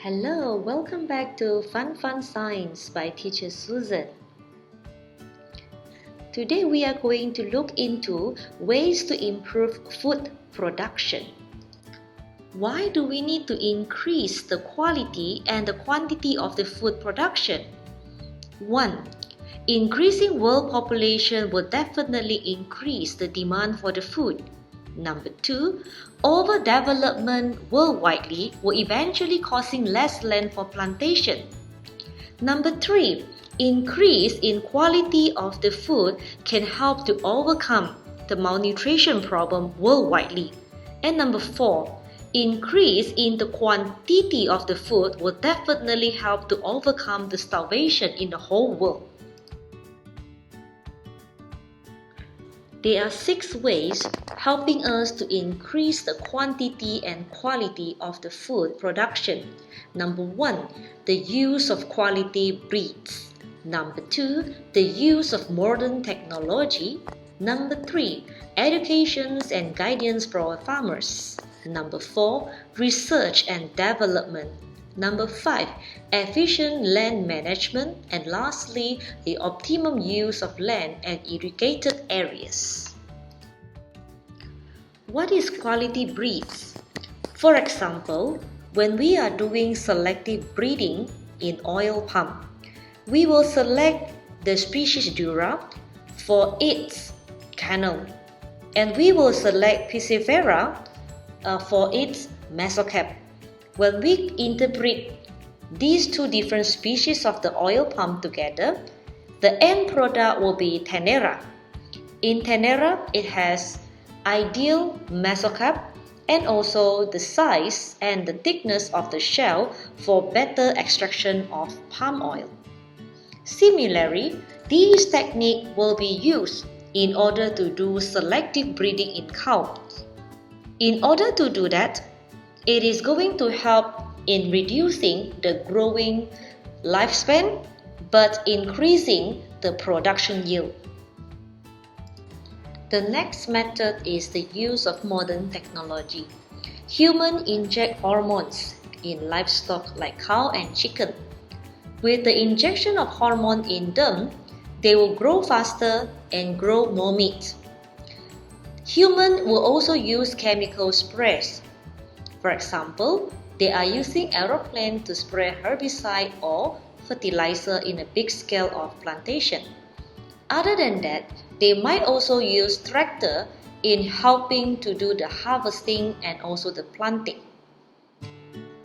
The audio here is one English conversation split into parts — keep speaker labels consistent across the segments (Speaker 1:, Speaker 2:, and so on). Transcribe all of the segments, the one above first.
Speaker 1: Hello, welcome back to Fun Science by Teacher Susan. Today we are going to look into ways to improve food production. Why do we need to increase the quality and the quantity of the food production? 1. Increasing world population will definitely increase the demand for the food. Number 2, overdevelopment worldwide will eventually causing less land for plantation. Number 3, increase in quality of the food can help to overcome the malnutrition problem worldwide. And number 4, increase in the quantity of the food will definitely help to overcome the starvation in the whole world. There are 6 ways helping us to increase the quantity and quality of the food production. Number 1, the use of quality breeds. Number 2, the use of modern technology. Number 3, educations and guidance for our farmers. Number 4, research and development. Number 5, efficient land management. And lastly, the optimum use of land and irrigated areas. What is quality breeds? For example, when we are doing selective breeding in oil palm, we will select the species Dura for its kernel, and we will select Piscifera for its mesocap. When we interbreed these 2 different species of the oil palm together, the end product will be Tenera. In Tenera, it has ideal mesocap and also the size and the thickness of the shell for better extraction of palm oil. Similarly, this technique will be used in order to do selective breeding in cows. In order to do that, it is going to help in reducing the growing lifespan but increasing the production yield. The next method is the use of modern technology. Humans inject hormones in livestock like cow and chicken. With the injection of hormone in them, they will grow faster and grow more meat. Humans will also use chemical sprays. For example, they are using aeroplane to spray herbicide or fertilizer in a big scale of plantation. Other than that, they might also use tractor in helping to do the harvesting and also the planting.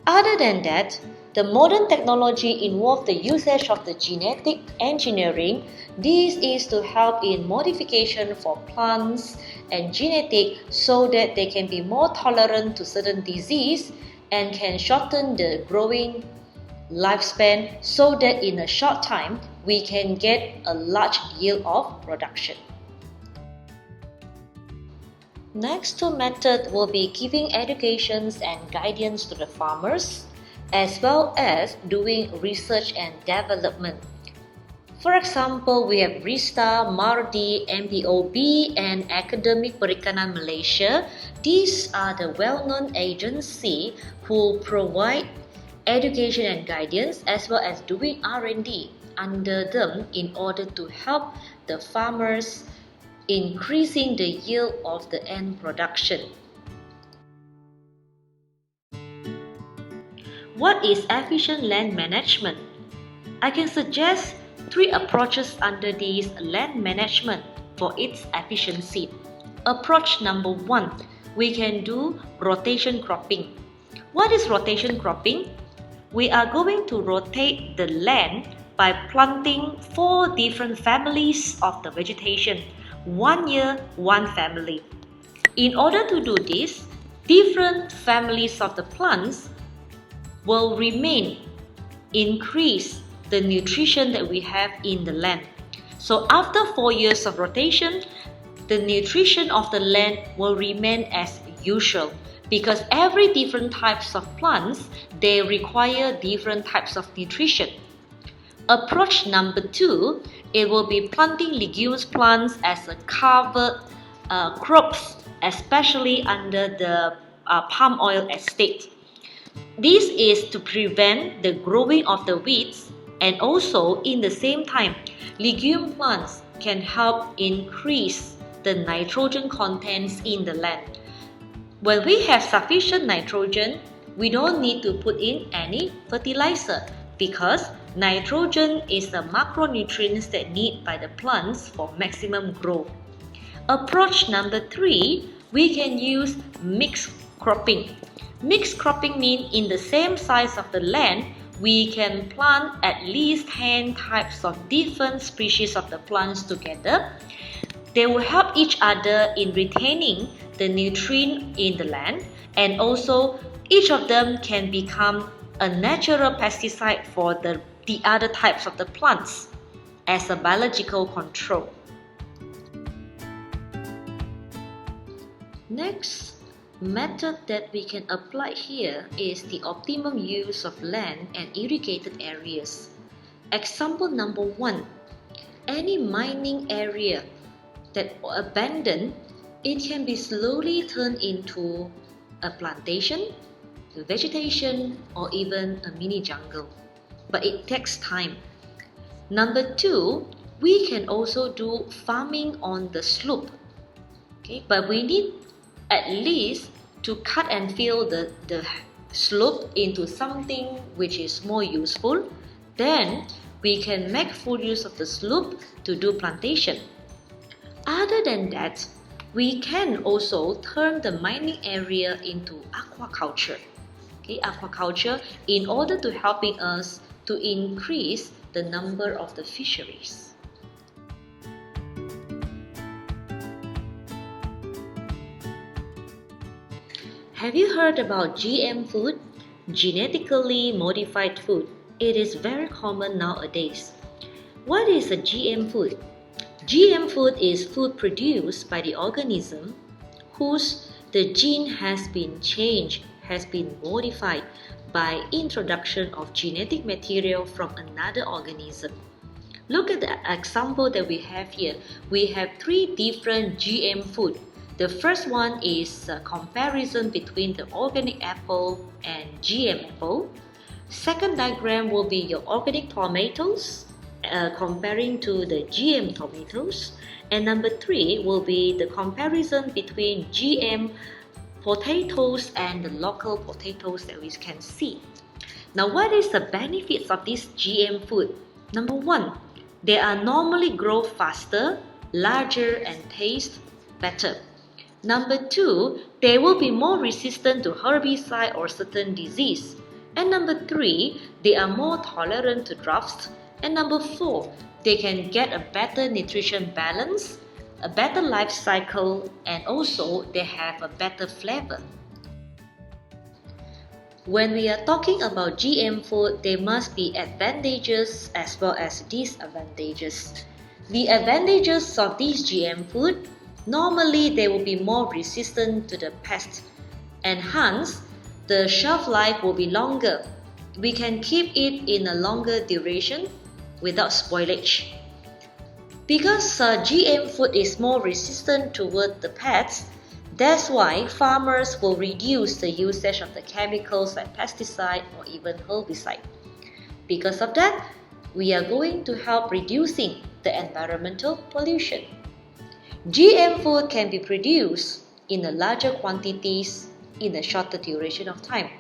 Speaker 1: Other than that, the modern technology involves the usage of the genetic engineering. This is to help in modification for plants and genetic so that they can be more tolerant to certain disease and can shorten the growing lifespan so that in a short time we can get a large yield of production. Next 2 methods will be giving educations and guidance to the farmers, as well as doing research and development. For example, we have RISTA, MARDI, MPOB, and Academic Perikanan Malaysia. These are the well-known agencies who provide education and guidance as well as doing R&D under them in order to help the farmers increasing the yield of the end production. What is efficient land management? I can suggest 3 approaches under this land management for its efficiency. Approach number 1, we can do rotation cropping. What is rotation cropping? We are going to rotate the land by planting 4 different families of the vegetation. 1 year, 1 family. In order to do this, different families of the plants will remain, increase the nutrition that we have in the land. So after 4 years of rotation, the nutrition of the land will remain as usual because every different types of plants, they require different types of nutrition. Approach number 2, it will be planting legumes plants as a covered crops, especially under the palm oil estate. This is to prevent the growing of the weeds, and also in the same time, legume plants can help increase the nitrogen contents in the land. When we have sufficient nitrogen, we don't need to put in any fertilizer because nitrogen is the macronutrients that need by the plants for maximum growth. Approach number 3, we can use mixed cropping. Mixed cropping means in the same size of the land, we can plant at least 10 types of different species of the plants together. They will help each other in retaining the nutrient in the land, and also each of them can become a natural pesticide for the other types of the plants as a biological control. Next method that we can apply here is the optimum use of land and irrigated areas. Example number 1, any mining area that abandoned, it can be slowly turned into a plantation, a vegetation, or even a mini jungle. But it takes time. Number 2, we can also do farming on the slope. Okay, but we need at least to cut and fill the slope into something which is more useful. Then we can make full use of the slope to do plantation. Other than that, we can also turn the mining area into aquaculture. Okay, aquaculture in order to helping us to increase the number of the fisheries. Have you heard about GM food? Genetically modified food. It is very common nowadays. What is a GM food? GM food is food produced by the organism whose the gene has been changed, has been modified by introduction of genetic material from another organism. Look at the example that we have here. We have 3 different GM food. The first one is a comparison between the organic apple and GM apple. Second diagram will be your organic tomatoes comparing to the GM tomatoes. And number 3 will be the comparison between GM potatoes and the local potatoes that we can see. Now, what is the benefits of this GM food? Number 1, they are normally grow faster, larger, and taste better. Number 2, they will be more resistant to herbicide or certain disease. And number 3, they are more tolerant to droughts. And number 4, they can get a better nutrition balance, a better life cycle, and also they have a better flavor. When we are talking about GM food, there must be advantages as well as disadvantages. The advantages of this GM food, normally they will be more resistant to the pests, and hence the shelf life will be longer. We can keep it in a longer duration without spoilage. Because GM food is more resistant toward the pests, that's why farmers will reduce the usage of the chemicals like pesticide or even herbicide. Because of that, we are going to help reducing the environmental pollution. GM food can be produced in a larger quantities in a shorter duration of time.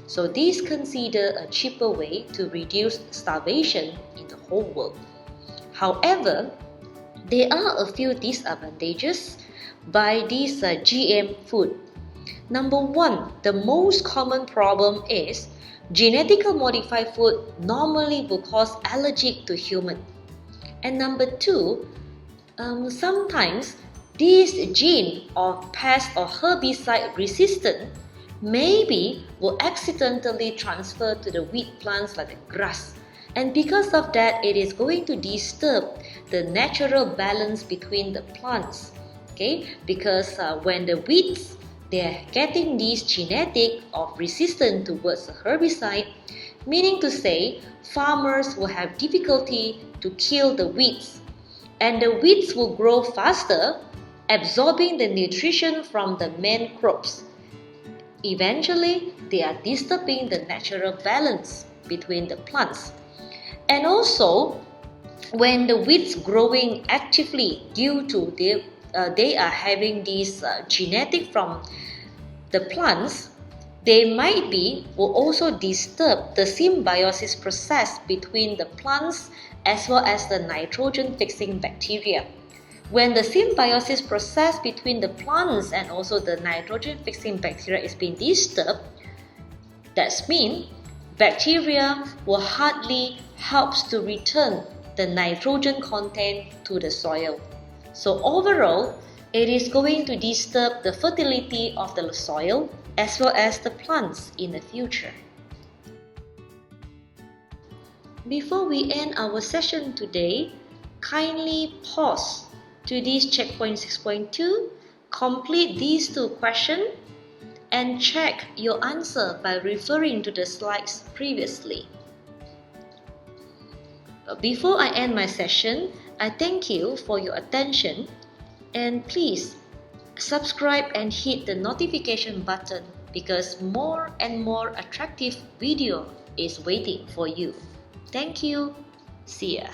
Speaker 1: So this considered a cheaper way to reduce starvation in the whole world. However, there are a few disadvantages by this GM food. Number 1, the most common problem is genetically modified food normally will cause allergic to human. And number 2, sometimes this gene of pest or herbicide resistant maybe will accidentally transfer to the wheat plants like the grass. And because of that, it is going to disturb the natural balance between the plants. Okay, because when the weeds they are getting this genetic of resistance towards the herbicide, meaning to say farmers will have difficulty to kill the weeds, and the weeds will grow faster, absorbing the nutrition from the main crops. Eventually, they are disturbing the natural balance between the plants. And also, when the weeds growing actively due to they are having this genetic from the plants, they might be will also disturb the symbiosis process between the plants as well as the nitrogen fixing bacteria. When the symbiosis process between the plants and also the nitrogen fixing bacteria is being disturbed, that means bacteria will hardly helps to return the nitrogen content to the soil. So overall, it is going to disturb the fertility of the soil as well as the plants in the future. Before we end our session today, kindly pause to this checkpoint 6.2, complete these two questions, and check your answer by referring to the slides previously. Before I end my session, I thank you for your attention, and please subscribe and hit the notification button because more and more attractive video is waiting for you. Thank you. See ya.